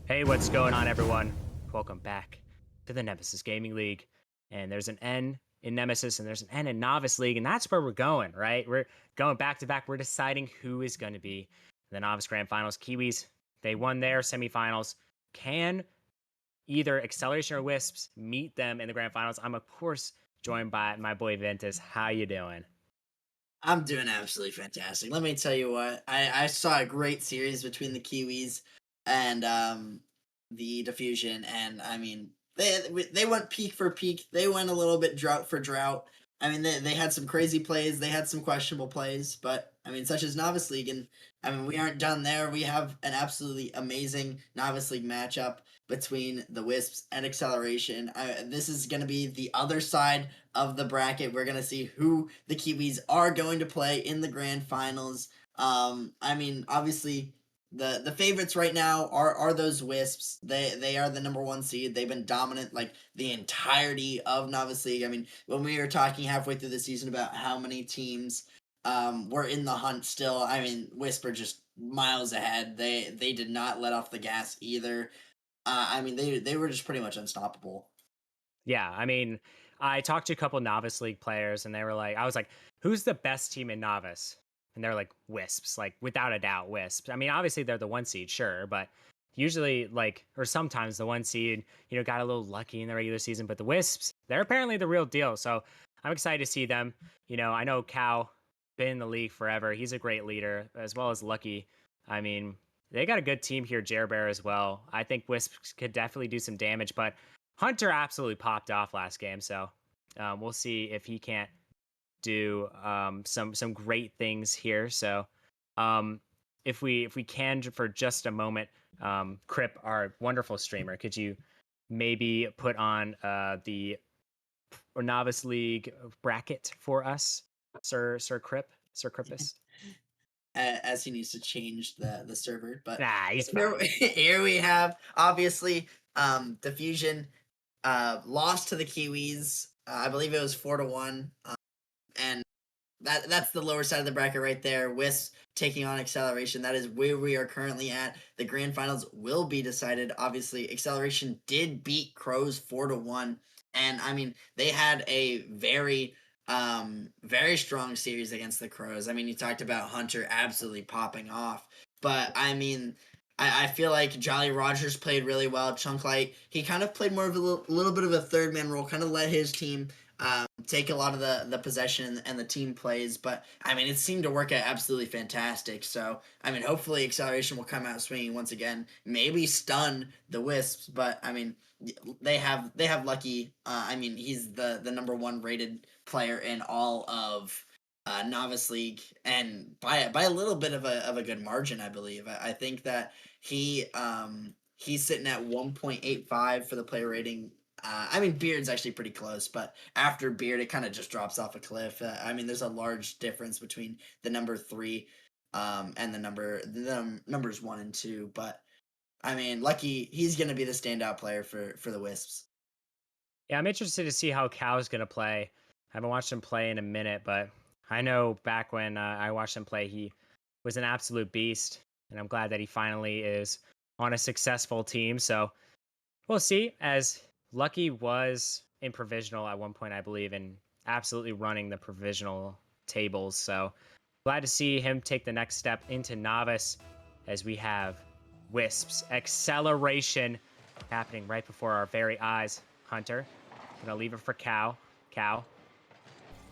Hey, what's going on, everyone? Welcome back to the Nemesis Gaming League. And there's an N in Nemesis and there's an N in Novice League, and that's where we're going, right? We're going back to back. We're deciding who is going to be the Novice Grand Finals. Kiwis, they won their semifinals. Can either Acceleration or Wisps meet them in the Grand Finals? I'm, of course, joined by my boy Ventus. How you doing? I'm doing absolutely fantastic. Let me tell you what, I saw a great series between the Kiwis and the Diffusion, and I mean they went peak for peak. They went a little bit drought for drought. I mean they had some crazy plays, they had some questionable plays, but I mean such as Novice League, and I mean we aren't done there. We have an absolutely amazing Novice League matchup between the Wisps and Acceleration. This is going to be the other side of the bracket. We're going to see who the Kiwis are going to play in the grand finals. I mean, obviously, the favorites right now are those Wisps. They are the number one seed. They've been dominant like the entirety of Novice League. I mean, when we were talking halfway through the season about how many teams were in the hunt still, I mean, Wisp are just miles ahead. They did not let off the gas either. I mean, they were just pretty much unstoppable. Yeah, I mean, I talked to a couple Novice League players and they were like, I was like, who's the best team in Novice? And they're like, Wisps, like without a doubt, Wisps. I mean, obviously they're the one seed, sure, but usually, like, or sometimes the one seed, got a little lucky in the regular season, but the Wisps, they're apparently the real deal. So I'm excited to see them. I know Cal been in the league forever. He's a great leader, as well as Lucky. I mean, they got a good team here, Bear as well. I think Wisps could definitely do some damage, but Hunter absolutely popped off last game, so we'll see if he can't do some great things here. So um, if we can for just a moment, Crip, our wonderful streamer, could you maybe put on the Novice League bracket for us, Sir Crippus? As he needs to change the server. But Nah, he's here, fine. here we have obviously Diffusion lost to the Kiwis. I believe it was 4-1, and that's the lower side of the bracket right there. Wisp taking on Acceleration. That is where we are currently at. The grand finals will be decided. Obviously, Acceleration did beat Crows 4-1, and I mean they had a very strong series against the Crows. I mean, you talked about Hunter absolutely popping off, but I mean. I feel like Jolly Rogers played really well. Chunklight, he kind of played more of a little bit of a third man role, kind of let his team take a lot of the possession and the team plays. But I mean, it seemed to work out absolutely fantastic. So I mean, hopefully Acceleration will come out swinging once again, maybe stun the Wisps. But I mean, they have Lucky. I mean, he's the number one rated player in all of Novice League, and by a little bit of a good margin, I believe. I think that he's sitting at 1.85 for the player rating. I mean, Beard's actually pretty close, but after Beard, it kind of just drops off a cliff. I mean, there's a large difference between the number three, and the numbers 1 and 2. But I mean, Lucky, he's going to be the standout player for the Wisps. Yeah, I'm interested to see how Cal's gonna play. I haven't watched him play in a minute, but I know back when I watched him play, he was an absolute beast, and I'm glad that he finally is on a successful team. So we'll see. As Lucky was in provisional at one point, I believe, and absolutely running the provisional tables. So glad to see him take the next step into novice, as we have Wisps acceleration happening right before our very eyes. Hunter gonna leave it for Cow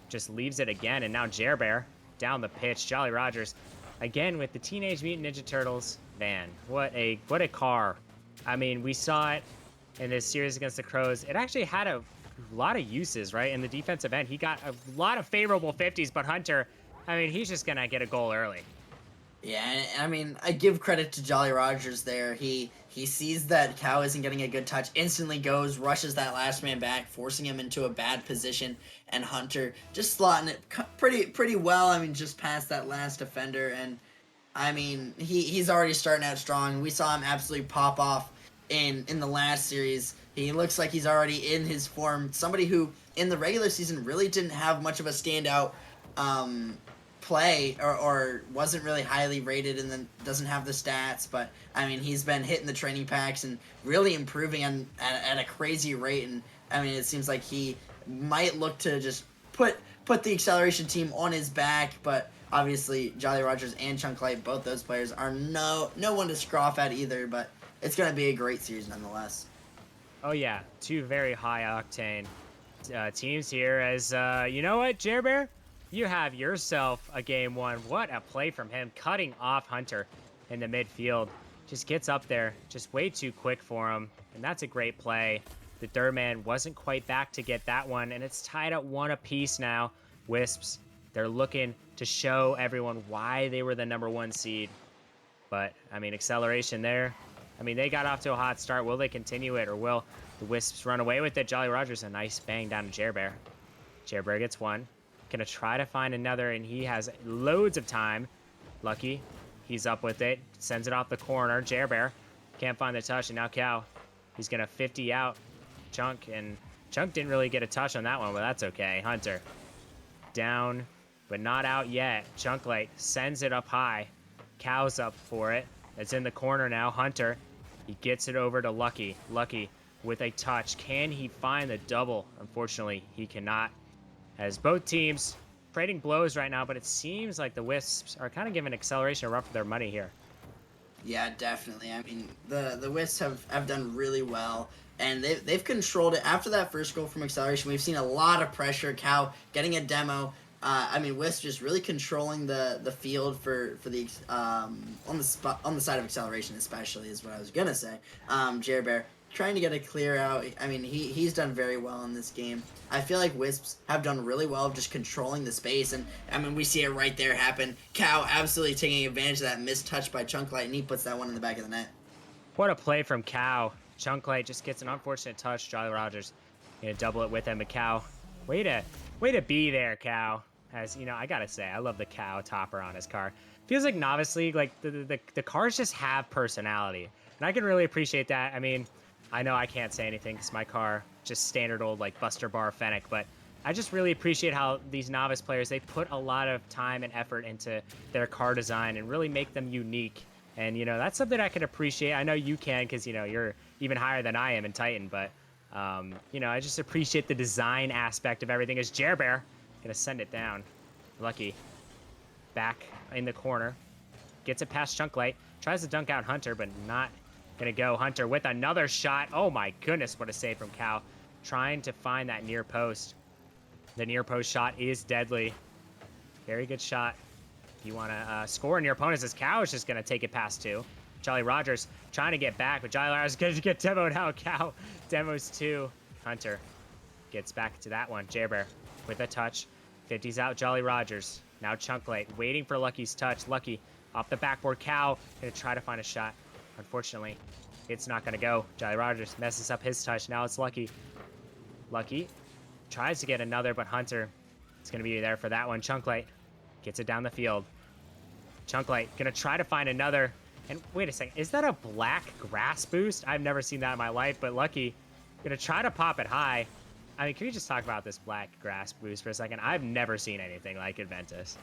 just leaves it again, and now Bear down the pitch. Jolly Rogers again with the Teenage Mutant Ninja Turtles van. What a car! I mean, we saw it in this series against the Crows. It actually had a lot of uses, right? In the defensive end, he got a lot of favorable 50s, but Hunter, I mean, he's just gonna get a goal early. Yeah, I mean, I give credit to Jolly Rogers there. He sees that Cow isn't getting a good touch, instantly goes, rushes that last man back, forcing him into a bad position, and Hunter just slotting it pretty well. I mean, just past that last defender, and I mean, he's already starting out strong. We saw him absolutely pop off in the last series. He looks like he's already in his form. Somebody who in the regular season really didn't have much of a standout um, play or wasn't really highly rated and then doesn't have the stats, but I mean he's been hitting the training packs and really improving at a crazy rate, and I mean it seems like he might look to just put the acceleration team on his back, but obviously Jolly Rogers and Chunk Light, both those players are no one to scoff at either, but it's going to be a great series nonetheless. Oh yeah, two very high octane teams here. As you know what, Jer Bear, you have yourself a game one. What a play from him, cutting off Hunter in the midfield. Just gets up there, just way too quick for him, and that's a great play. The third man wasn't quite back to get that one, and it's tied at 1 apiece now. Wisps, they're looking to show everyone why they were the #1 seed. But, I mean, acceleration there. I mean, they got off to a hot start. Will they continue it, or will the Wisps run away with it? Jolly Rogers, a nice bang down to Jer Bear. Jer Bear gets one. Gonna try to find another, and he has loads of time. Lucky, he's up with it. Sends it off the corner. Jer Bear can't find the touch, and now Cow. He's gonna 50 out Chunk, and Chunk didn't really get a touch on that one, but that's okay. Hunter down, but not out yet. Chunk Light sends it up high. Cow's up for it. It's in the corner now. Hunter, he gets it over to Lucky. Lucky with a touch. Can he find the double? Unfortunately, he cannot. As both teams trading blows right now, but it seems like the Wisps are kind of giving acceleration a run for their money here. Yeah, definitely. I mean, the Wisps have done really well, and they've controlled it. After that first goal from acceleration, we've seen a lot of pressure. Cow getting a demo. I mean, Wisp just really controlling the field for the on the side of acceleration, especially is what I was gonna say. Jer Bear trying to get a clear out. I mean, he's done very well in this game. I feel like Wisps have done really well of just controlling the space, and I mean we see it right there happen. Cow absolutely taking advantage of that missed touch by Chunk Light, and he puts that one in the back of the net. What a play from Cow. Chunk Light just gets an unfortunate touch. Jolly Rogers gonna double it with him. But Cow, way to be there, Cow. As you know, I gotta say, I love the Cow topper on his car. Feels like Novice League, like the cars just have personality, and I can really appreciate that. I mean, I know I can't say anything because my car just standard old like Buster Bar Fennec, but I just really appreciate how these novice players, they put a lot of time and effort into their car design and really make them unique. And you know, that's something I can appreciate. I know you can because you know you're even higher than I am in Titan, but you know, I just appreciate the design aspect of everything. As Jer Bear gonna send it down. Lucky back in the corner, gets it past Chunk Light, tries to dunk out Hunter, but not gonna go. Hunter with another shot. Oh my goodness, what a save from Cow. Trying to find that near post. The near post shot is deadly. Very good shot. If you want to score in your opponents, as Cow is just gonna take it past 2. Jolly Rogers trying to get back, but Jolly Rogers gonna get demoed out. Cow demos 2. Hunter gets back to that one. Jer Bear with a touch. 50's out Jolly Rogers. Now Chunk Light waiting for Lucky's touch. Lucky off the backboard. Cow gonna try to find a shot. Unfortunately, it's not gonna go. Jolly Rogers messes up his touch. Now it's Lucky. Lucky tries to get another, but Hunter is gonna be there for that one. Chunk Light gets it down the field. Chunk Light gonna try to find another. And wait a second, is that a black grass boost? I've never seen that in my life, but Lucky gonna try to pop it high. I mean, can we just talk about this black grass boost for a second? I've never seen anything like it, Ventus.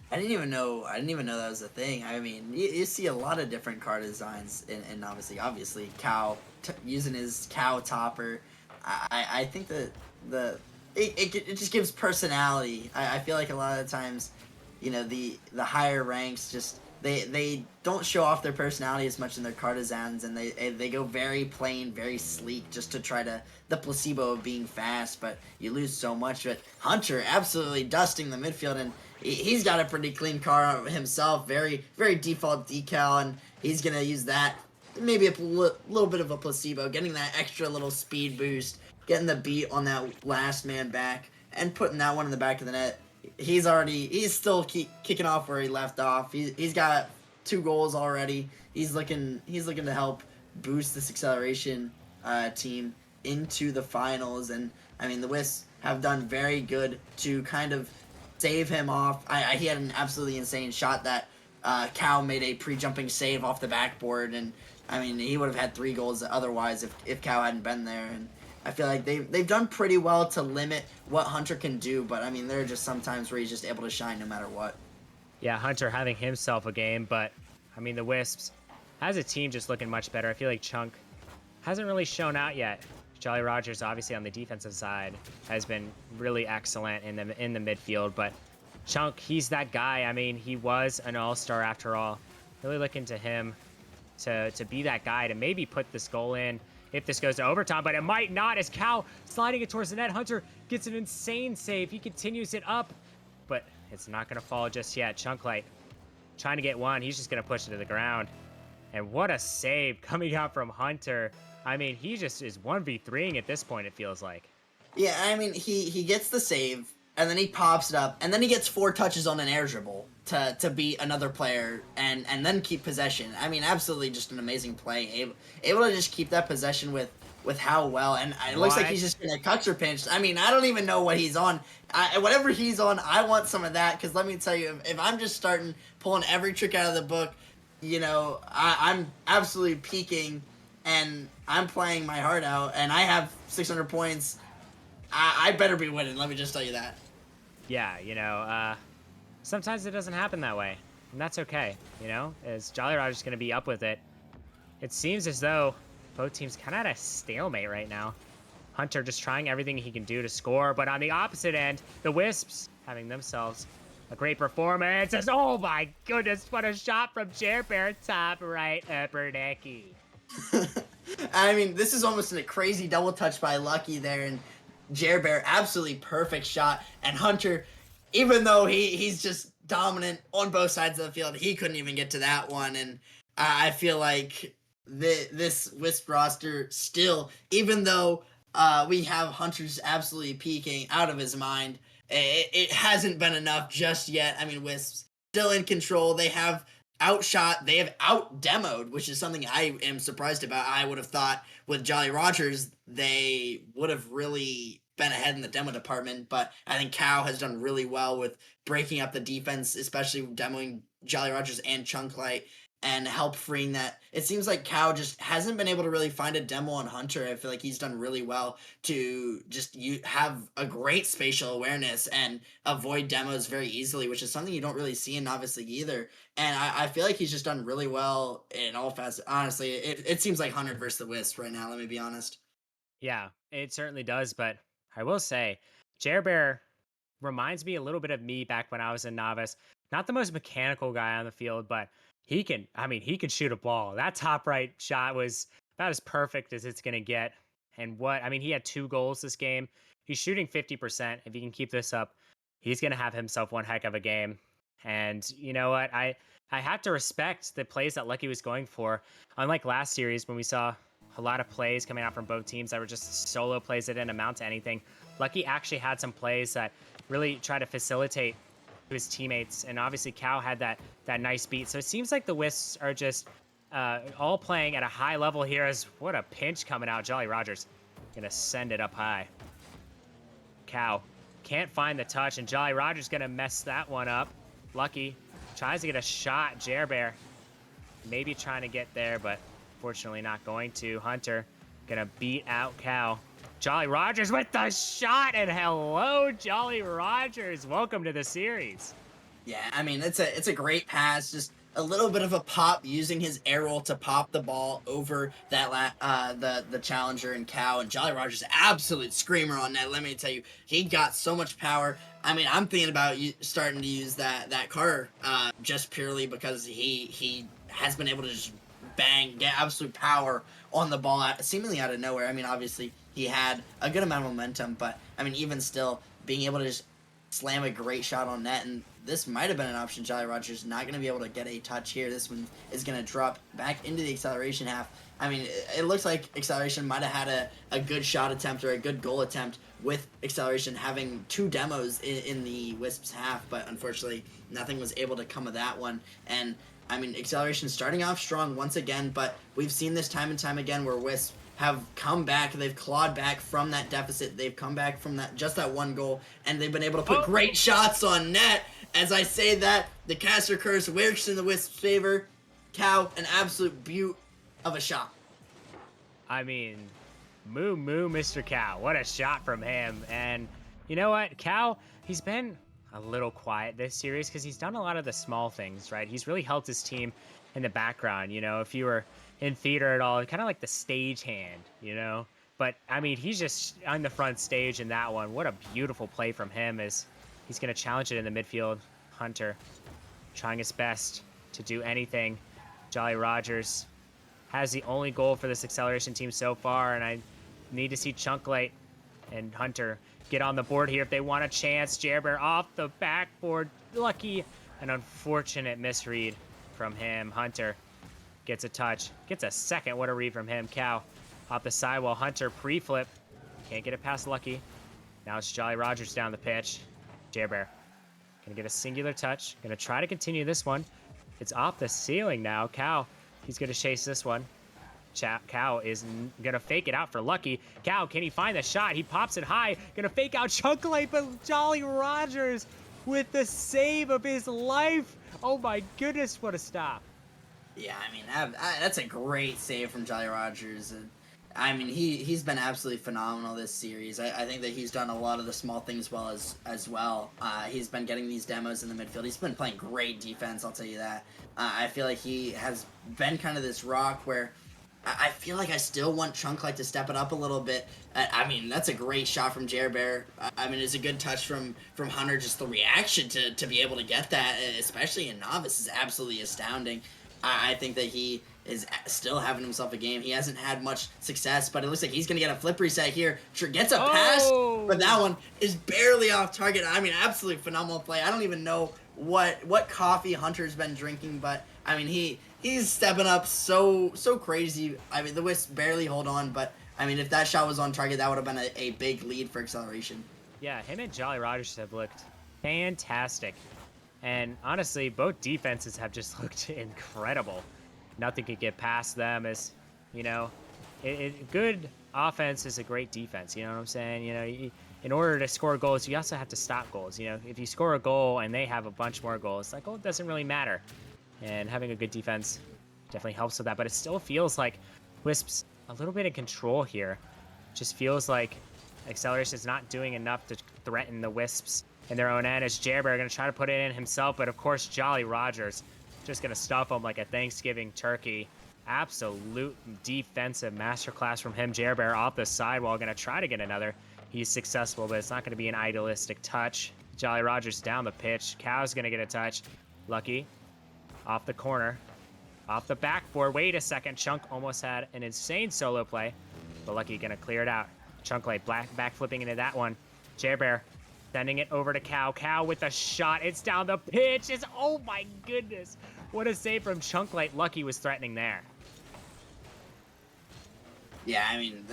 I didn't even know that was a thing. I mean, you see a lot of different car designs in Novice League. Obviously, Cow using his Cow topper. I think that it just gives personality. I feel like a lot of the times, you know, the higher ranks just they don't show off their personality as much in their car designs, and they go very plain, very sleek, just to try to the placebo of being fast. But you lose so much. But Hunter absolutely dusting the midfield, and he's got a pretty clean car himself, very default decal, and he's gonna use that. Maybe a little bit of a placebo, getting that extra little speed boost, getting the beat on that last man back, and putting that one in the back of the net. He's still kicking off where he left off. He's got 2 goals already. He's looking to help boost this acceleration team into the finals. And I mean, the Wisps have done very good to kind of save him off. He had an absolutely insane shot that Cow made a pre-jumping save off the backboard, and I mean, he would have had 3 goals otherwise if Cow hadn't been there. And I feel like they've done pretty well to limit what Hunter can do, but I mean, there are just some times where he's just able to shine no matter what. Yeah, Hunter having himself a game, but I mean, the Wisps, as a team, just looking much better. I feel like Chunk hasn't really shown out yet. Jolly Rogers, obviously on the defensive side, has been really excellent in the midfield, but Chunk, he's that guy. I mean, he was an all-star after all. Really looking to him to be that guy to maybe put this goal in if this goes to overtime, but it might not as Cal sliding it towards the net. Hunter gets an insane save. He continues it up, but it's not going to fall just yet. Chunklight trying to get one. He's just going to push it to the ground. And what a save coming out from Hunter. I mean, he just is 1v3ing at this point, it feels like. Yeah, I mean, he gets the save, and then he pops it up, and then he gets 4 touches on an air dribble to beat another player and then keep possession. I mean, absolutely just an amazing play. Able to just keep that possession with how well, and it looks like he's just going to Kutcher pinch. I mean, I don't even know what he's on. Whatever he's on, I want some of that, because let me tell you, if I'm just pulling every trick out of the book, you know, I'm absolutely peaking, and I'm playing my heart out, and I have 600 points. I better be winning, let me just tell you that. Yeah, you know, sometimes it doesn't happen that way, and that's okay, you know, as Jolly Roger's going to be up with it. It seems as though both teams kind of at a stalemate right now. Hunter just trying everything he can do to score, but on the opposite end, the Wisps having themselves a great performance. As, oh my goodness, what a shot from Jerbear, top right upper decky. I mean, this is almost a crazy double touch by Lucky there, and Jerbear, absolutely perfect shot. And Hunter, even though he's just dominant on both sides of the field, he couldn't even get to that one. And I feel like this Wisp roster still, even though we have Hunter's absolutely peaking out of his mind, it hasn't been enough just yet. I mean, Wisps still in control. They have outshot, they have out-demoed, which is something I am surprised about. I would have thought with Jolly Rogers, they would have really been ahead in the demo department, but I think Cal has done really well with breaking up the defense, especially demoing Jolly Rogers and Chunklight, and help freeing that. It seems like Cal just hasn't been able to really find a demo on Hunter. I feel like he's done really well to just have a great spatial awareness and avoid demos very easily, which is something you don't really see in Novice League either. And I feel like he's just done really well in all facets. Honestly, it seems like Hunter versus the Wisp right now, let me be honest. Yeah, it certainly does, but I will say, Jerbear reminds me a little bit of me back when I was a novice. Not the most mechanical guy on the field, but he can shoot a ball. That top right shot was about as perfect as it's going to get. And he had 2 goals this game. He's shooting 50%. If he can keep this up, he's going to have himself one heck of a game. And you know what? I have to respect the plays that Lucky was going for. Unlike last series when we saw a lot of plays coming out from both teams that were just solo plays that didn't amount to anything, Lucky actually had some plays that really try to facilitate his teammates, and obviously Cal had that nice beat. So it seems like the Wisps are just all playing at a high level here. As what a pinch coming out. Jolly Rogers gonna send it up high. Cal can't find the touch, and Jolly Rogers gonna mess that one up. Lucky tries to get a shot. Jerbear maybe trying to get there, but fortunately not going to. Hunter gonna beat out Cal. Jolly Rogers with the shot, and hello, Jolly Rogers. Welcome to the series. Yeah, I mean, it's a great pass. Just a little bit of a pop using his air roll to pop the ball over that the challenger and Cal, and Jolly Rogers, absolute screamer on net. Let me tell you, he got so much power. I mean, I'm thinking about starting to use that car just purely because he has been able to just get absolute power on the ball seemingly out of nowhere. I mean, obviously he had a good amount of momentum, but I mean, even still, being able to just slam a great shot on net, and this might have been an option. Jolly Rogers not going to be able to get a touch here. This one is going to drop back into the acceleration half. I mean, it looks like acceleration might have had a good shot attempt or a good goal attempt with acceleration having 2 demos in the Wisps half, but unfortunately nothing was able to come of that one. And I mean, acceleration starting off strong once again, but we've seen this time and time again where Wisps have come back, they've clawed back from that deficit, they've come back from that 1 goal, and they've been able to put great shots on net. As I say that, the caster curse works in the Wisp's favor. Cal, an absolute beaut of a shot. I mean, Moo moo, Mr. Cow. What a shot from him. And you know what? Cow, he's been a little quiet this series because he's done a lot of the small things, right? He's really helped his team in the background. You know, if you were in theater at all, kind of like the stage hand, you know? But I mean, he's just on the front stage in that one. What a beautiful play from him as he's going to challenge it in the midfield. Hunter trying his best to do anything. Jolly Rogers has the only goal for this acceleration team so far, and I need to see Chunklate and Hunter get on the board here if they want a chance. Jerbear off the backboard. Lucky. An unfortunate misread from him. Hunter gets a touch. Gets a second. What a read from him. Cow off the side while Hunter pre-flip. Can't get it past Lucky. Now it's Jolly Rogers down the pitch. Jerbear gonna get a singular touch. Gonna try to continue this one. It's off the ceiling now. Cow, he's gonna chase this one. Cow is gonna fake it out for Lucky. Cow, can he find the shot? He pops it high. Gonna fake out Chunklate, but Jolly Rogers with the save of his life. Oh my goodness, what a stop. Yeah, I mean, that's a great save from Jolly Rogers. And I mean, he's been absolutely phenomenal this series. I think that he's done a lot of the small things well as well. He's been getting these demos in the midfield. He's been playing great defense, I'll tell you that. I feel like he has been kind of this rock where I feel like I still want Chunklite to step it up a little bit. I mean, that's a great shot from Jerbear. I mean, it's a good touch from Hunter. Just the reaction to be able to get that, especially in Novice, is absolutely astounding. I think that he is still having himself a game. He hasn't had much success, but it looks like he's going to get a flip reset here. Gets a pass, but that one is barely off target. I mean, absolutely phenomenal play. I don't even know what coffee Hunter's been drinking, but I mean, he's stepping up so crazy. I mean, the Wisps barely hold on, but I mean, if that shot was on target, that would have been a big lead for acceleration. Yeah, him and Jolly Rogers have looked fantastic. And honestly, both defenses have just looked incredible. Nothing could get past them as, you know, good offense is a great defense. You know what I'm saying? You know, in order to score goals, you also have to stop goals. You know, if you score a goal and they have a bunch more goals, like, oh, it doesn't really matter. And having a good defense definitely helps with that. But it still feels like Wisps a little bit in control here. Just feels like Acceleration is not doing enough to threaten the Wisps in their own end as Jerbear going to try to put it in himself. But of course, Jolly Rogers just going to stuff him like a Thanksgiving turkey. Absolute defensive masterclass from him. Jerbear off the sidewall, going to try to get another. He's successful, but it's not going to be an idealistic touch. Jolly Rogers down the pitch. Cow's going to get a touch. Lucky off the corner, off the backboard. Wait a second. Chunk almost had an insane solo play, but Lucky going to clear it out. Chunklate back flipping into that one. Jerbear sending it over to Cow. Cow with a shot. It's down the pitch. Oh my goodness. What a save from Chunklate. Lucky was threatening there. Yeah, I mean,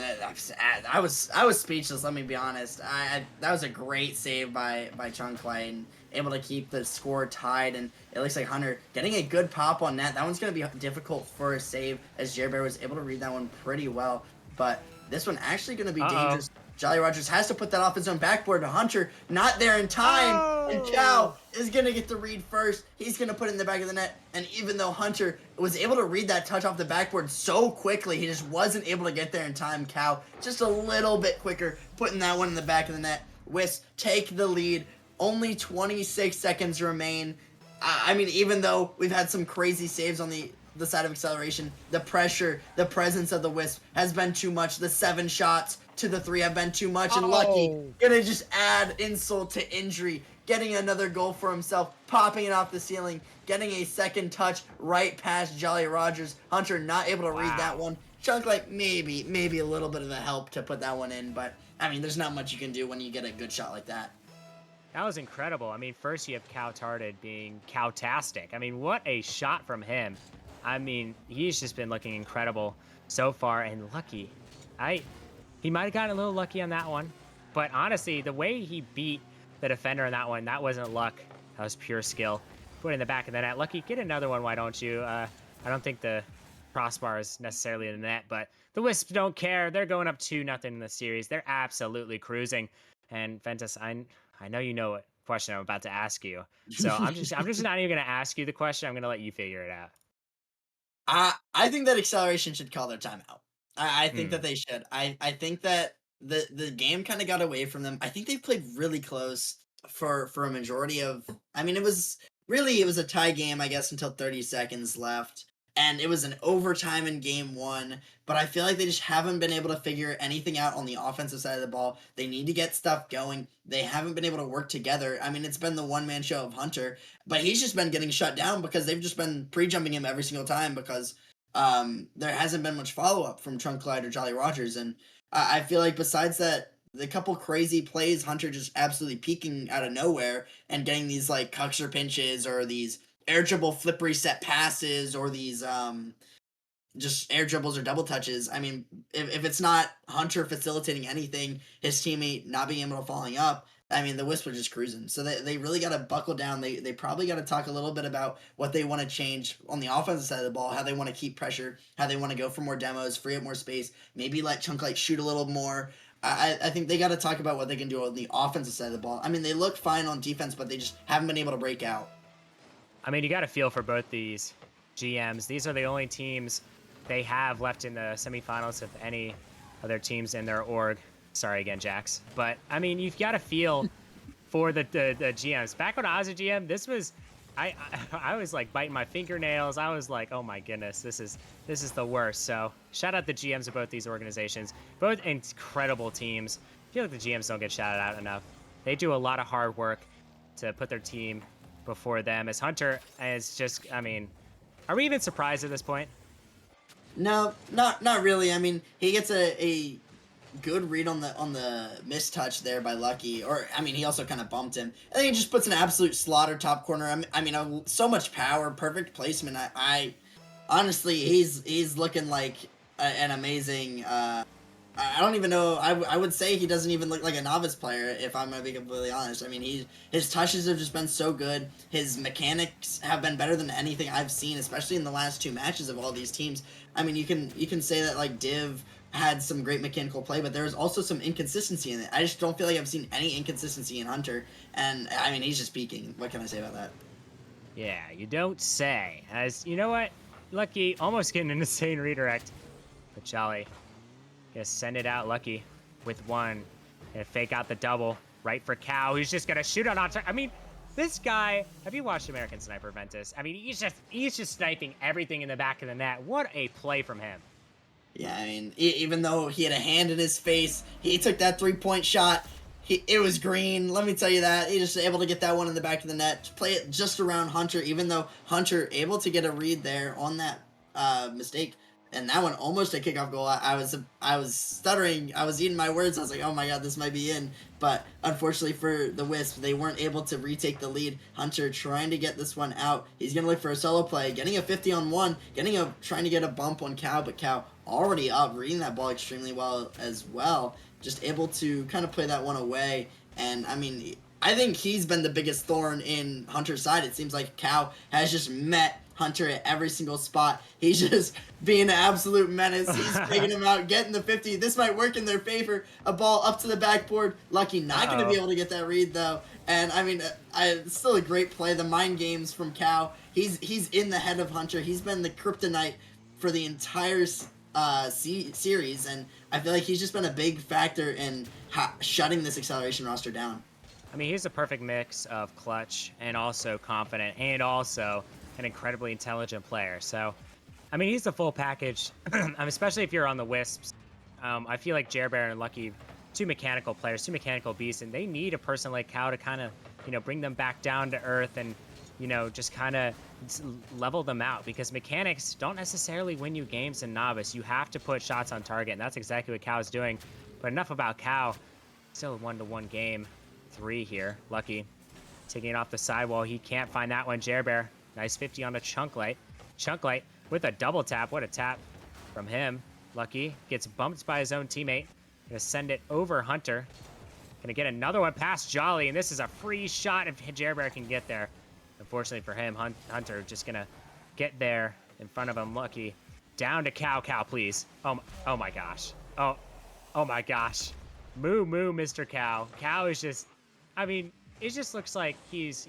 I was speechless. Let me be honest. That was a great save by Chunklite and able to keep the score tied. And it looks like Hunter getting a good pop on net. That one's going to be difficult for a save as Jerbear was able to read that one pretty well. But this one actually going to be dangerous. Jolly Rogers has to put that off his own backboard to Hunter. Not there in time. And Cow is going to get the read first. He's going to put it in the back of the net. And even though Hunter was able to read that touch off the backboard so quickly, he just wasn't able to get there in time. Cow just a little bit quicker, putting that one in the back of the net. Wisps take the lead. Only 26 seconds remain. I mean, even though we've had some crazy saves on the side of Acceleration, the pressure, the presence of the Wisp has been too much. The 7 shots to the 3 have been too much. And Lucky gonna just add insult to injury, getting another goal for himself, popping it off the ceiling, getting a second touch right past Jolly Rogers. Hunter not able to read that one. Chunklite maybe a little bit of a help to put that one in, but I mean, there's not much you can do when you get a good shot like that. That was incredible. I mean, first you have Cow-Tarded being Cowtastic. I mean, what a shot from him. I mean, he's just been looking incredible so far. And Lucky, he might have gotten a little lucky on that one. But honestly, the way he beat the defender on that one, that wasn't luck. That was pure skill. Put it in the back of the net. Lucky, get another one, why don't you? I don't think the crossbar is necessarily in the net, but the Wisps don't care. They're going up 2-0 in the series. They're absolutely cruising. And Ventus, I know you know what question I'm about to ask you. So I'm just not even going to ask you the question. I'm going to let you figure it out. I think that Acceleration should call their timeout. I think Hmm. that they should. I think that the game kind of got away from them. I think they've played really close for a majority of. I mean, it was a tie game, I guess, until 30 seconds left, and it was an overtime in game one. But I feel like they just haven't been able to figure anything out on the offensive side of the ball. They need to get stuff going. They haven't been able to work together. I mean, it's been the one man show of Hunter, but he's just been getting shut down because they've just been pre jumping him every single time because there hasn't been much follow up from Trunk Clyde or Jolly Rogers, and I feel like besides that, the couple crazy plays, Hunter just absolutely peaking out of nowhere and getting these like cuxer pinches or these air dribble flip reset passes or these just air dribbles or double touches. I mean, if it's not Hunter facilitating anything, his teammate not being able to following up, I mean, the Wisps are just cruising. So they really got to buckle down. They probably got to talk a little bit about what they want to change on the offensive side of the ball, how they want to keep pressure, how they want to go for more demos, free up more space, maybe let Chunk Light shoot a little more. I think they got to talk about what they can do on the offensive side of the ball. I mean, they look fine on defense, but they just haven't been able to break out. I mean, you got to feel for both these GMs. These are the only teams they have left in the semifinals of any other teams in their org. Sorry again, Jax. But I mean, you've got to feel for the GMs. Back when I was a GM, this was I was like biting my fingernails. I was like, oh my goodness, this is the worst. So shout out the GMs of both these organizations, both incredible teams. I feel like the GMs don't get shouted out enough. They do a lot of hard work to put their team before them. As Hunter is just, I mean, are we even surprised at this point? No, not really. I mean, he gets a good read on the mistouch there by Lucky, or I mean, he also kind of bumped him. I think he just puts an absolute slaughter top corner. I mean, so much power, perfect placement. I honestly, he's looking like an amazing. I don't even know. I would say he doesn't even look like a novice player, if I'm gonna be completely honest. I mean, his touches have just been so good. His mechanics have been better than anything I've seen, especially in the last two matches of all these teams. I mean, you can say that like Div had some great mechanical play, but there's also some inconsistency in it. I just don't feel like I've seen any inconsistency in Hunter, and I mean, he's just peaking. What can I say about that? Yeah, you don't say. As you know what, Lucky almost getting an insane redirect, but Jolly gonna send it out. Lucky with one, gonna fake out the double right for Cow. Who's just gonna shoot on target. I mean, this guy. Have you watched American Sniper Ventus? I mean, he's just sniping everything in the back of the net. What a play from him. Yeah, I mean, even though he had a hand in his face, he took that 3-point shot. It was green. Let me tell you that. He just able to get that one in the back of the net, play it just around Hunter, even though Hunter able to get a read there on that mistake. And that one almost a kickoff goal. I was stuttering. I was eating my words. I was like, oh my god, this might be in. But unfortunately for the Wisp, they weren't able to retake the lead. Hunter trying to get this one out. He's gonna look for a solo play, getting a 50-on-1, trying to get a bump on Cow, but Cow already up, reading that ball extremely well as well. Just able to kind of play that one away. And I mean, I think he's been the biggest thorn in Hunter's side. It seems like Cow has just met Hunter at every single spot. He's just being an absolute menace. He's taking him out, getting the 50. This might work in their favor. A ball up to the backboard. Lucky not going to be able to get that read, though. And, I mean, still a great play. The mind games from Cow. He's in the head of Hunter. He's been the kryptonite for the entire series, and I feel like he's just been a big factor in shutting this acceleration roster down. I mean, he's a perfect mix of clutch and also confident and also an incredibly intelligent player. So, I mean, he's the full package, especially if you're on the Wisps. I feel like Jerbear and Lucky, two mechanical players, two mechanical beasts, and they need a person like Cow to kind of, bring them back down to earth and, just kind of level them out, because mechanics don't necessarily win you games in Novice. You have to put shots on target, and that's exactly what Cow is doing. But enough about Cow. Still a 1-1 game. 3 here. Lucky taking it off the sidewall. He can't find that one. Jerbear. Nice 50 on a Chunk Light. Chunk Light with a double tap. What a tap from him. Lucky gets bumped by his own teammate. Gonna send it over Hunter. Gonna get another one past Jolly, and this is a free shot if Jerbear can get there. Unfortunately for him, Hunter just gonna get there in front of him. Lucky down to Cow. Cow, please. Oh my gosh. Oh my gosh. Moo, Mr. Cow. Cow is just, I mean, it just looks like he's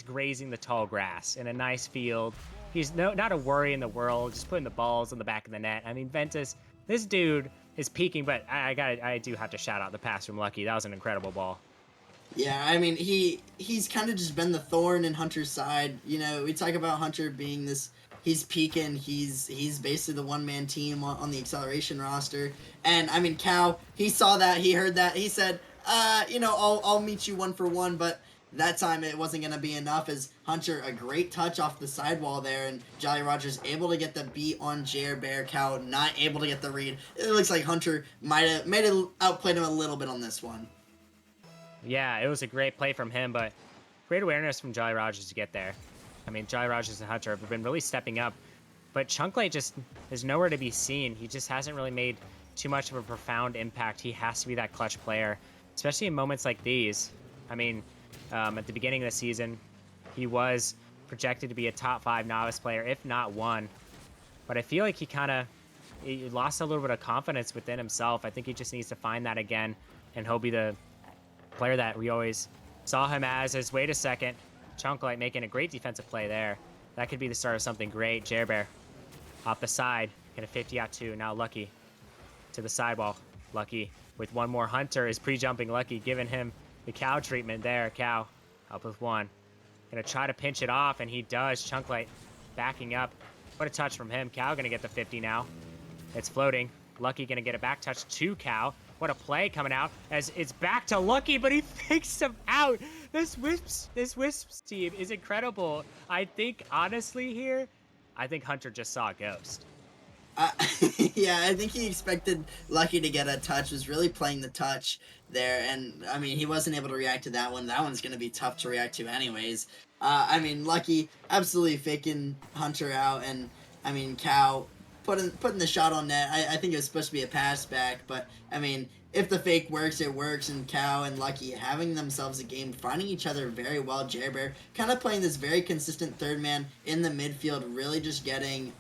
grazing the tall grass in a nice field. He's not a worry in the world, just putting the balls in the back of the net. I mean, Ventus, this dude is peaking, but I do have to shout out the pass from Lucky. That was an incredible ball. Yeah, I mean he's kind of just been the thorn in Hunter's side. You know, we talk about Hunter being this. He's peaking. He's basically the one man team on the acceleration roster. And I mean, Cal, he saw that, he heard that, he said, you know, I'll meet you 1-for-1, but that time it wasn't gonna be enough. As Hunter, a great touch off the sidewall there, and Jolly Rogers able to get the beat on Jer Bear. Cal not able to get the read. It looks like Hunter might have outplayed him a little bit on this one. Yeah, it was a great play from him, but great awareness from Jolly Rogers to get there. I mean, Jolly Rogers and Hunter have been really stepping up, but Chunklate just is nowhere to be seen. He just hasn't really made too much of a profound impact. He has to be that clutch player, especially in moments like these. I mean, at the beginning of the season, he was projected to be a top 5 novice player, if not one. But I feel like he lost a little bit of confidence within himself. I think he just needs to find that again, and he'll be the player that we always saw him as. Wait a second, Chunklite making a great defensive play there. That could be the start of something great. Jer Bear off the side, get a 50 out 2. Now Lucky to the sidewall. Lucky with one more. Hunter is pre-jumping Lucky, giving him the cow treatment there. Cow up with 1. Gonna try to pinch it off, and he does. Chunklite backing up. What a touch from him. Cow gonna get the 50 now. It's floating. Lucky gonna get a back touch to Cow. What a play coming out as it's back to Lucky, but he fakes him out. This Wisps team is incredible. I think, honestly here, I think Hunter just saw a ghost. Yeah, I think he expected Lucky to get a touch, was really playing the touch there, and I mean, he wasn't able to react to that one. That one's going to be tough to react to anyways. I mean, Lucky absolutely faking Hunter out, and I mean, Cow putting the shot on net. I think it was supposed to be a pass back, but I mean, if the fake works, it works, and Cow and Lucky having themselves a game, finding each other very well. Jer Bear kind of playing this very consistent third man in the midfield, really just getting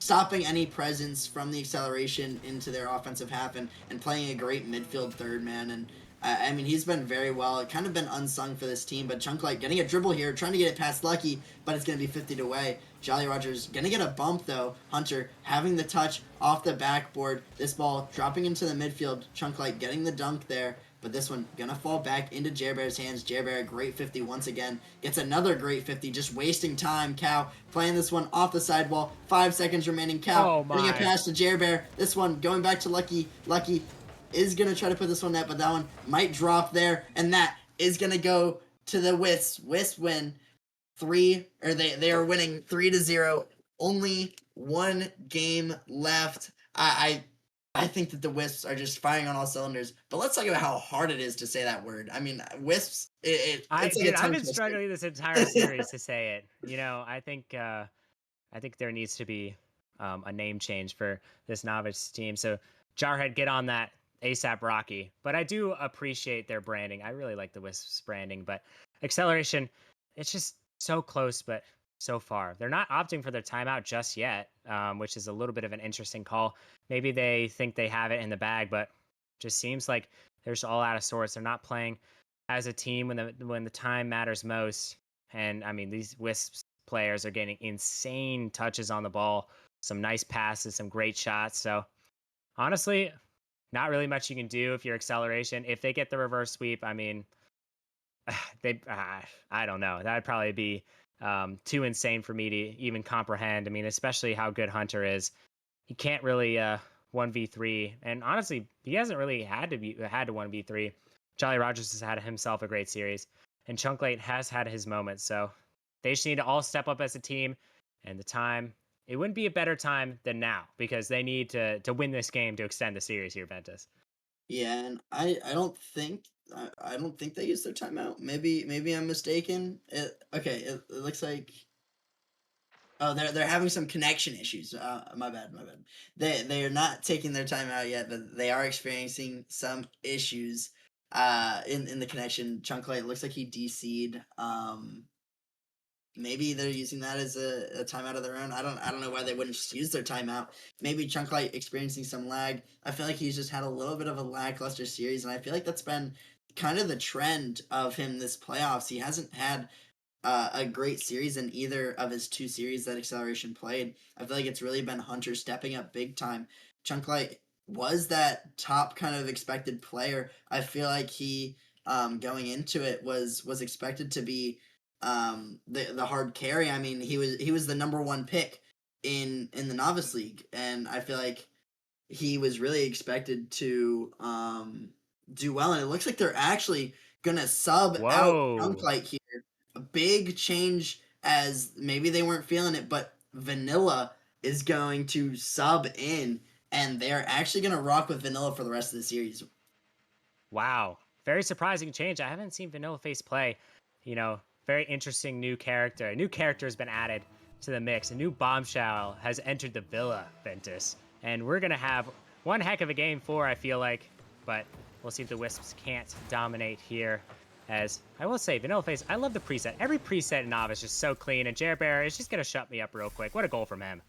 stopping any presence from the acceleration into their offensive half, and playing a great midfield third man. And I mean, he's been very well. It kind of been unsung for this team, but Chunklite getting a dribble here, trying to get it past Lucky, but it's going to be 50 away. Jolly Rogers going to get a bump, though. Hunter having the touch off the backboard. This ball dropping into the midfield. Chunklite getting the dunk there, but this one going to fall back into Jer Bear's hands. Jer Bear, a great 50 once again. Gets another great 50, just wasting time. Cow playing this one off the sidewall. 5 seconds remaining. Cow getting a pass to Jer Bear. This one going back to Lucky. Lucky is going to try to put this one net, but that one might drop there, and that is going to go to the Wisps. Wisps win 3, or they are winning 3-0. Only 1 game left. I think that the Wisps are just firing on all cylinders. But let's talk about how hard it is to say that word. I mean, Wisps. It's like a tongue I've been twister. struggling this entire series to say it. You know, I think there needs to be a name change for this novice team. So Jarhead, get on that ASAP, Rocky. But I do appreciate their branding. I really like the Wisps branding, but acceleration, it's just so close, but so far. They're not opting for their timeout just yet, which is a little bit of an interesting call. Maybe they think they have it in the bag, but just seems like they're just all out of sorts. They're not playing as a team when the time matters most. And I mean, these Wisps players are getting insane touches on the ball, some nice passes, some great shots. So honestly, not really much you can do if you're acceleration. If they get the reverse sweep, I mean, I don't know. That'd probably be too insane for me to even comprehend. I mean, especially how good Hunter is. He can't really 1v3, and honestly, he hasn't really had to 1v3. Jolly Rogers has had himself a great series, and Chunklate has had his moments. So they just need to all step up as a team, and the time. It wouldn't be a better time than now because they need to win this game to extend the series here, Ventus. Yeah, and I don't think I don't think they used their timeout. Maybe I'm mistaken. It looks like, oh, they're having some connection issues. My bad. They are not taking their timeout yet, but they are experiencing some issues in the connection. Chunklite looks like he DC'd. Maybe they're using that as a timeout of their own. I don't know why they wouldn't just use their timeout. Maybe Chunklite experiencing some lag. I feel like he's just had a little bit of a lackluster series, and I feel like that's been kind of the trend of him this playoffs. He hasn't had a great series in either of his two series that Acceleration played. I feel like it's really been Hunter stepping up big time. Chunklight was that top kind of expected player. I feel like he going into it was expected to be the hard carry. I mean, he was the number one pick in the Novice League, and I feel like he was really expected to do well. And it looks like they're actually gonna sub out Whoa. Chunklight here. A big change, as maybe they weren't feeling it, but Vanilla is going to sub in, and they're actually going to rock with Vanilla for the rest of the series. Wow. Very surprising change. I haven't seen Vanilla Face play. You know, very interesting new character. A new character has been added to the mix. A new bombshell has entered the villa, Ventus. And we're going to have one heck of a game four, I feel like. But we'll see if the Wisps can't dominate here. As I will say, Vanilla Face, I love the preset. Every preset in Novice is just so clean. And Jer Bear is just going to shut me up real quick. What a goal from him.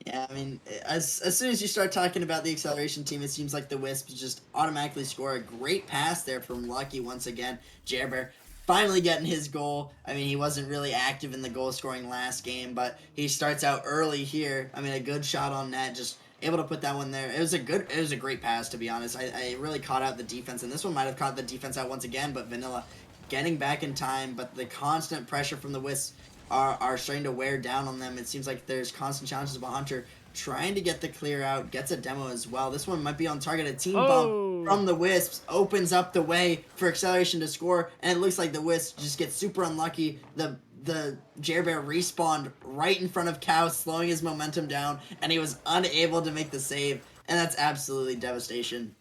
Yeah, I mean, as soon as you start talking about the Acceleration team, it seems like the Wisps just automatically score. A great pass there from Lucky once again. Jerber finally getting his goal. I mean, he wasn't really active in the goal scoring last game, but he starts out early here. I mean, a good shot on net, just able to put that one there. It was a great pass, to be honest. I really caught out the defense, and this one might have caught the defense out once again, but Vanilla getting back in time, but the constant pressure from the Wisps are starting to wear down on them. It seems like there's constant challenges of a Hunter trying to get the clear out, gets a demo as well. This one might be on target. A team bump from the Wisps opens up the way for Acceleration to score, and it looks like the Wisps just get super unlucky. The Jerbear respawned right in front of Cow, slowing his momentum down, and he was unable to make the save, and that's absolutely devastation.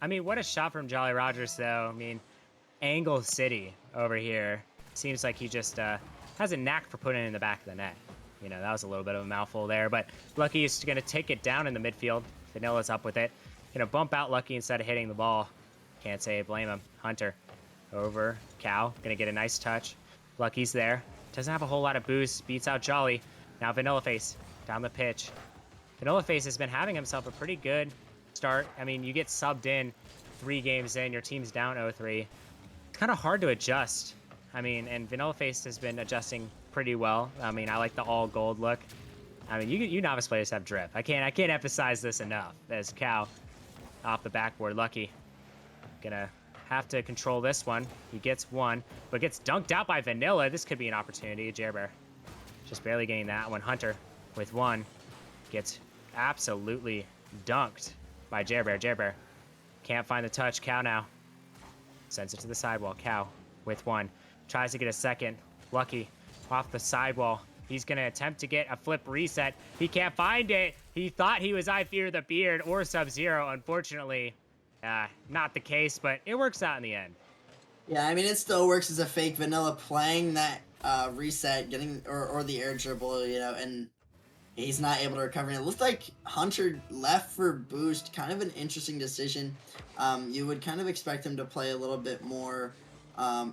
I mean, what a shot from Jolly Rogers, though. I mean, Angle City over here seems like he just has a knack for putting it in the back of the net. You know, that was a little bit of a mouthful there, but Lucky is going to take it down in the midfield. Vanilla's up with it. Going to bump out Lucky instead of hitting the ball. Can't say blame him. Hunter over Cow. Going to get a nice touch. Lucky's there. Doesn't have a whole lot of boost. Beats out Jolly. Now Vanilla Face down the pitch. Vanilla Face has been having himself a pretty good start. I mean, you get subbed in 3 games in. Your team's down 0-3. It's kind of hard to adjust. I mean, and Vanilla Face has been adjusting pretty well. I mean, I like the all gold look. I mean, you novice players have drip. I can't emphasize this enough. There's Cow off the backboard. Lucky gonna have to control this one. He gets one, but gets dunked out by Vanilla. This could be an opportunity. Jerbear just barely getting that one. Hunter with one gets absolutely dunked by Jerbear. Jerbear can't find the touch. Cow now sends it to the sidewall. Cow with one. Tries to get a second. Lucky off the sidewall. He's going to attempt to get a flip reset. He can't find it. He thought he was I Fear the Beard or Sub-Zero. Unfortunately, not the case, but it works out in the end. Yeah, I mean, it still works as a fake Vanilla playing that reset, getting or the air dribble, you know, and he's not able to recover. And it looks like Hunter left for boost. Kind of an interesting decision. You would kind of expect him to play a little bit more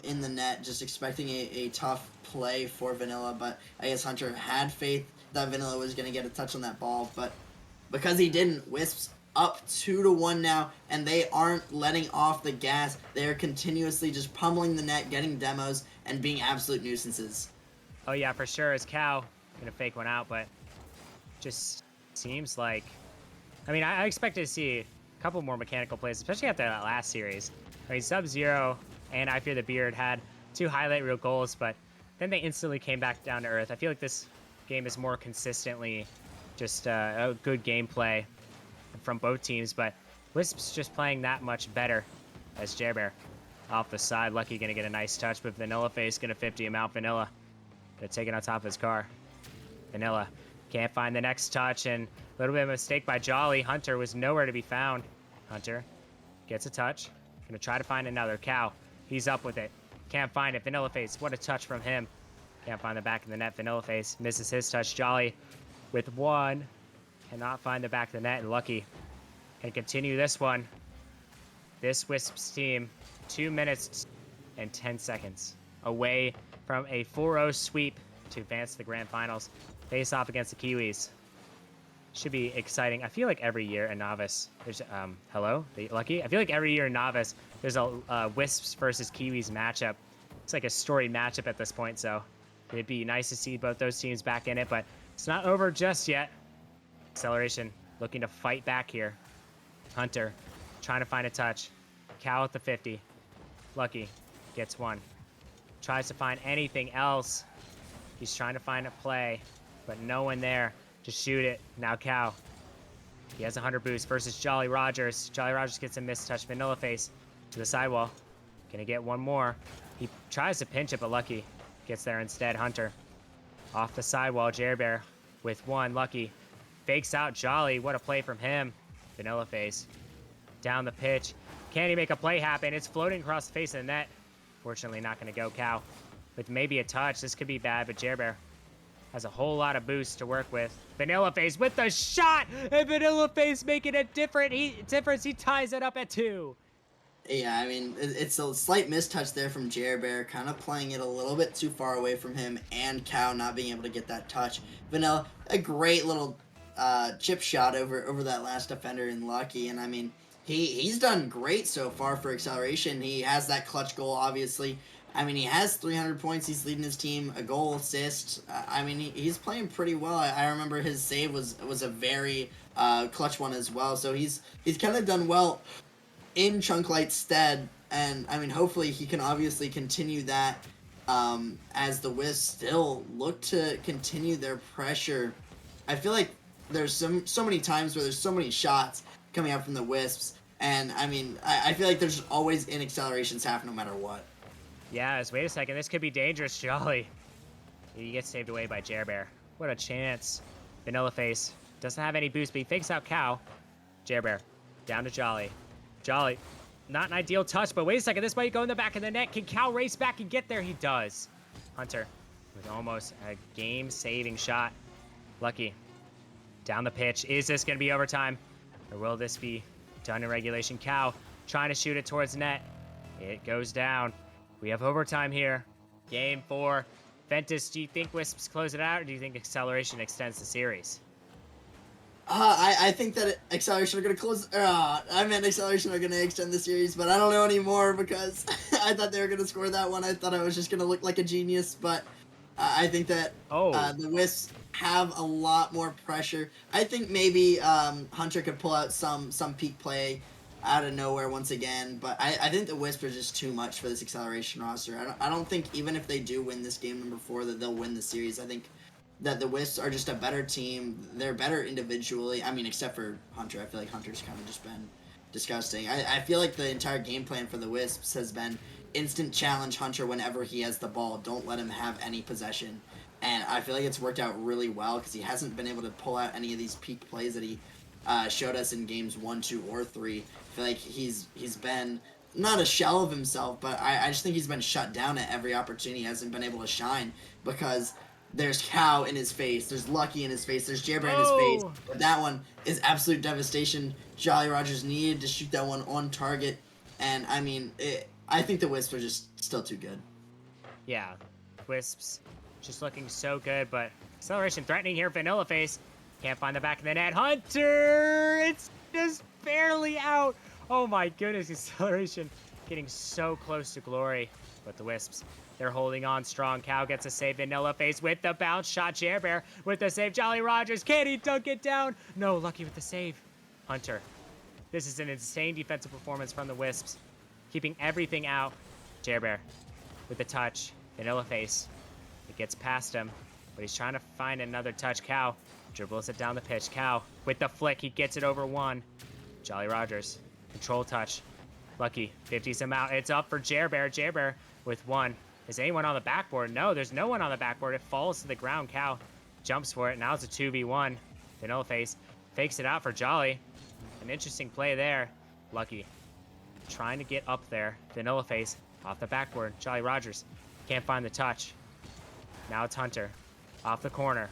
in the net, just expecting a tough play for Vanilla, but I guess Hunter had faith that Vanilla was going to get a touch on that ball, but because he didn't, Wisps up 2-1 now, and they aren't letting off the gas. They are continuously just pummeling the net, getting demos, and being absolute nuisances. Oh yeah, for sure. Is Cow going to fake one out, but just seems like, I mean, I expected to see a couple more mechanical plays, especially after that last series. I mean, Sub-Zero and I Fear the Beard had 2 highlight reel goals, but then they instantly came back down to earth. I feel like this game is more consistently just a good gameplay from both teams, but Wisps just playing that much better as Jerbear off the side. Lucky going to get a nice touch, but Vanilla Face going to 50 him out. Vanilla going to take it on top of his car. Vanilla can't find the next touch, and a little bit of a mistake by Jolly. Hunter was nowhere to be found. Hunter gets a touch. Going to try to find another. Cow. He's up with it. Can't find it. Vanilla Face. What a touch from him. Can't find the back of the net. Vanilla Face misses his touch. Jolly with one. Cannot find the back of the net. And Lucky can continue this one. This Wisps team, 2 minutes and 10 seconds away from a 4-0 sweep to advance to the grand finals. Face off against the Kiwis. Should be exciting. I feel like every year in Novice, there's hello, Lucky. I feel like every year in Novice, there's a Wisps versus Kiwis matchup It's like a storied matchup at this point, so it'd be nice to see both those teams back in it, but it's not over just yet. Acceleration looking to fight back here. Hunter trying to find a touch. Cal at the 50. Lucky gets one. Tries to find anything else. He's trying to find a play, but no one there to shoot it. Now Cal. He has a 100 boost versus Jolly Rogers. Jolly Rogers gets a mistouch. Vanilla Face to the sidewall. Gonna get one more. He tries to pinch it, but Lucky gets there instead. Hunter off the sidewall. Jerbear with one. Lucky fakes out Jolly. What a play from him. Vanilla Face down the pitch. Can he make a play happen? It's floating across the face of the net. Fortunately, not going to go. Cow with maybe a touch. This could be bad, but Jerbear has a whole lot of boost to work with. Vanilla Face with the shot, and Vanilla Face making a difference. He ties it up at 2. Yeah, I mean, it's a slight mistouch there from Jerbear, kind of playing it a little bit too far away from him, and Cow not being able to get that touch. Vanilla, a great little chip shot over that last defender in Lucky, and I mean, he's done great so far for Acceleration. He has that clutch goal, obviously. I mean, he has 300 points. He's leading his team, a goal, assist. I mean, he's playing pretty well. I remember his save was a very clutch one as well. So he's kind of done well in Chunklight's stead. And I mean, hopefully he can obviously continue that as the Wisps still look to continue their pressure. I feel like there's so many times where there's so many shots coming out from the Wisps. And I mean, I feel like there's always in Acceleration's half no matter what. Yeah, wait a second. This could be dangerous, Jolly. He gets saved away by Jerbear. What a chance. Vanilla Face doesn't have any boost, but he fakes out Cow. Jerbear down to Jolly. Jolly, not an ideal touch, but wait a second. This might go in the back of the net. Can Cow race back and get there? He does. Hunter with almost a game-saving shot. Lucky down the pitch. Is this going to be overtime? Or will this be done in regulation? Cow trying to shoot it towards net. It goes down. We have overtime here. Game 4. Ventus, do you think Wisps close it out, or do you think Acceleration extends the series? I think that Acceleration are going to close... Acceleration are going to extend the series, but I don't know anymore because I thought they were going to score that one. I thought I was just going to look like a genius, but I think that the Wisps have a lot more pressure. I think maybe Hunter could pull out some peak play out of nowhere once again, but I think the Wisps are just too much for this Acceleration roster. I don't think even if they do win this game number 4 that they'll win the series. I think that the Wisps are just a better team. They're better individually. I mean, except for Hunter. I feel like Hunter's kind of just been disgusting. I feel like the entire game plan for the Wisps has been instant challenge Hunter whenever he has the ball. Don't let him have any possession. And I feel like it's worked out really well because he hasn't been able to pull out any of these peak plays that he showed us in games 1, 2, or 3. I feel like he's been not a shell of himself, but I just think he's been shut down at every opportunity. He hasn't been able to shine because there's Cow in his face, there's Lucky in his face, there's Jerbear in his face. But that one is absolute devastation. Jolly Rogers needed to shoot that one on target, and I mean, I think the Wisps are just still too good. Yeah, Wisps just looking so good, but Acceleration threatening here. Vanilla Face can't find the back of the net. Hunter, it's just barely out. Oh my goodness, Acceleration getting so close to glory. But the Wisps, they're holding on strong. Cow gets a save. Vanilla Face with the bounce shot. Jerbear with the save. Jolly Rogers, can he dunk it down? No, Lucky with the save. Hunter, this is an insane defensive performance from the Wisps, keeping everything out. Jerbear with the touch. Vanilla Face, it gets past him, but he's trying to find another touch. Cow dribbles it down the pitch. Cow with the flick, he gets it over one. Jolly Rogers, control touch. Lucky 50s him out. It's up for Jerbear. Jerbear with one. Is anyone on the backboard? No, there's no one on the backboard. It falls to the ground. Cow jumps for it. Now it's a 2v1. Vanilla Face fakes it out for Jolly. An interesting play there. Lucky trying to get up there. Vanilla Face off the backboard. Jolly Rogers can't find the touch. Now it's Hunter off the corner.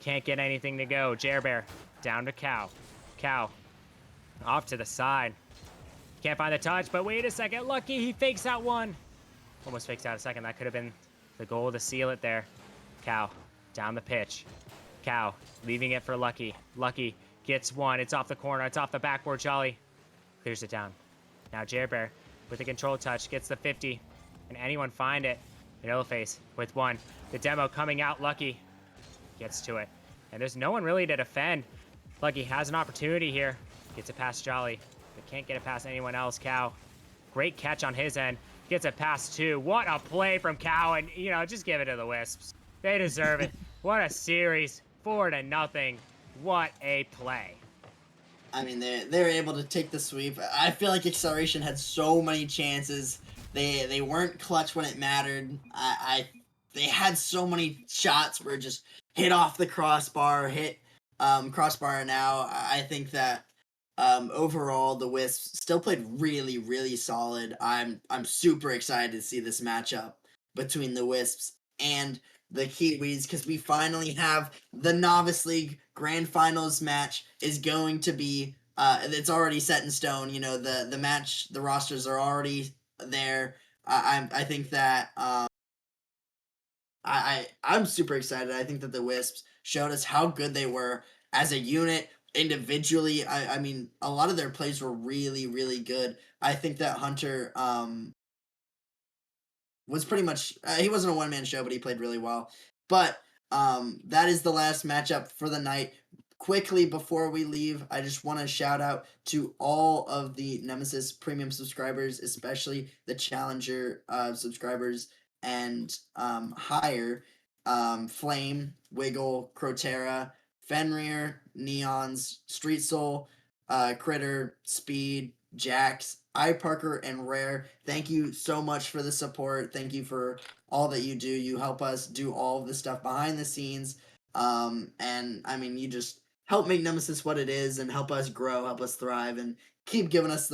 Can't get anything to go. Jerbear down to Cow. Cow off to the side. Can't find the touch, but wait a second. Lucky, he fakes out one. Almost fakes out a second. That could have been the goal to seal it there. Cow down the pitch. Cow leaving it for Lucky. Lucky gets one. It's off the corner. It's off the backboard. Jolly clears it down. Now Jerbear with a control touch gets the 50. Can anyone find it? And Illface with one. The demo coming out. Lucky gets to it. And there's no one really to defend. Lucky has an opportunity here. Gets it past Jolly. But can't get it past anyone else. Cow. Great catch on his end. Gets it past two. What a play from Cow. And, just give it to the Wisps. They deserve it. What a series. 4-0. What a play. I mean, they're able to take the sweep. I feel like Acceleration had so many chances. They weren't clutch when it mattered. They had so many shots where it just hit off the crossbar, hit crossbar. Now I think that overall the Wisps still played really, really solid. I'm super excited to see this matchup between the Wisps and the Kiwis, because we finally have the Novice League Grand Finals match is going to be it's already set in stone. The match, the rosters are already there. I think that I'm super excited. I think that the Wisps showed us how good they were as a unit. Individually, I mean, a lot of their plays were really, really good. I think that Hunter was pretty much he wasn't a one-man show, but he played really well. But that is the last matchup for the night. Quickly before we leave, I just want to shout out to all of the Nemesis premium subscribers, especially the Challenger subscribers and higher. Flame, Wiggle, Crotera, Fenrir, Neons, Street Soul, Critter, Speed, Jax, iParker, and Rare. Thank you so much for the support. Thank you for all that you do. You help us do all of the stuff behind the scenes. And I mean, you just help make Nemesis what it is and help us grow, help us thrive, and keep giving us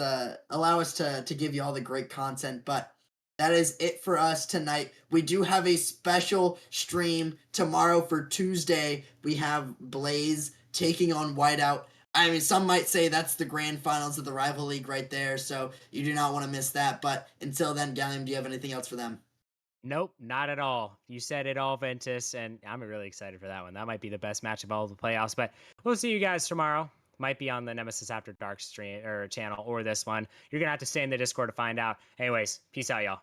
allow us to give you all the great content. But that is it for us tonight. We do have a special stream tomorrow for Tuesday. We have Blaze taking on Whiteout. I mean, some might say that's the grand finals of the Rival League right there, so you do not want to miss that. But until then, Gallium, do you have anything else for them? Nope, not at all. You said it all, Ventus, and I'm really excited for that one. That might be the best match of all of the playoffs, but we'll see you guys tomorrow. Might be on the Nemesis After Dark stream or channel or this one. You're going to have to stay in the Discord to find out. Anyways, peace out, y'all.